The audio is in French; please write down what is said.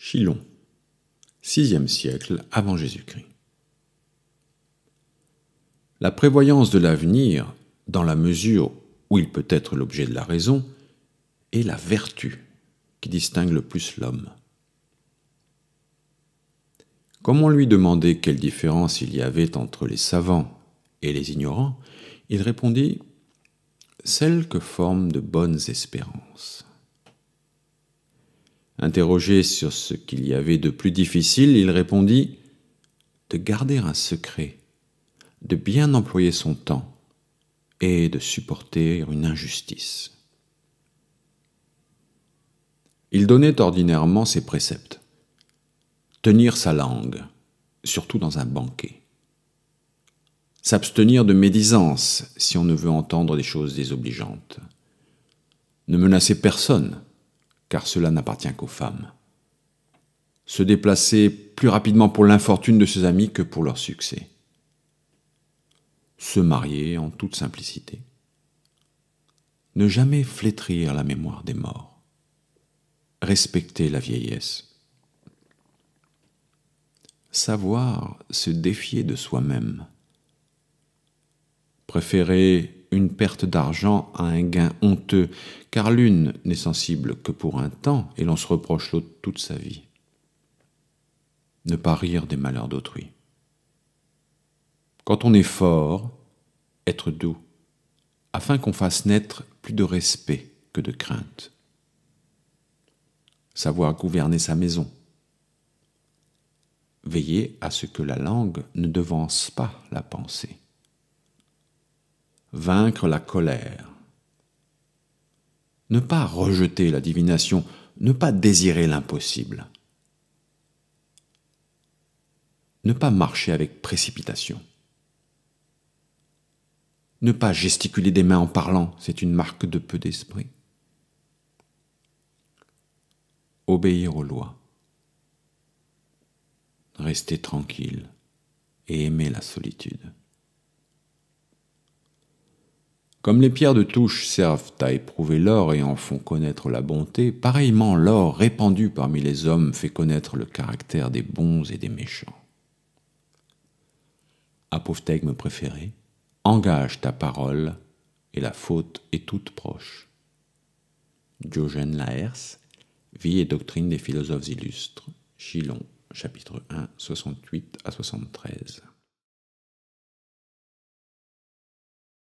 Chilon, VIe siècle avant Jésus-Christ. La prévoyance de l'avenir, dans la mesure où il peut être l'objet de la raison, est la vertu qui distingue le plus l'homme. Comme on lui demandait quelle différence il y avait entre les savants et les ignorants, il répondit « celle que forment de bonnes espérances ». Interrogé sur ce qu'il y avait de plus difficile, il répondit « de garder un secret, de bien employer son temps et de supporter une injustice ». Il donnait ordinairement ses préceptes. Tenir sa langue, surtout dans un banquet. S'abstenir de médisance si on ne veut entendre des choses désobligeantes. Ne menacer personne, car cela n'appartient qu'aux femmes. Se déplacer plus rapidement pour l'infortune de ses amis que pour leur succès. Se marier en toute simplicité. Ne jamais flétrir la mémoire des morts. Respecter la vieillesse. Savoir se défier de soi-même. Préférer une perte d'argent à un gain honteux, car l'une n'est sensible que pour un temps et l'on se reproche l'autre toute sa vie. Ne pas rire des malheurs d'autrui. Quand on est fort, être doux, afin qu'on fasse naître plus de respect que de crainte. Savoir gouverner sa maison. Veiller à ce que la langue ne devance pas la pensée. Vaincre la colère. Ne pas rejeter la divination, ne pas désirer l'impossible. Ne pas marcher avec précipitation. Ne pas gesticuler des mains en parlant, c'est une marque de peu d'esprit. Obéir aux lois. Rester tranquille et aimer la solitude. Comme les pierres de touche servent à éprouver l'or et en font connaître la bonté, pareillement l'or répandu parmi les hommes fait connaître le caractère des bons et des méchants. Apophthegme préféré, engage ta parole et la faute est toute proche. Diogène Laërce, Vie et doctrine des philosophes illustres, Chilon, chapitre 1, 68 à 73.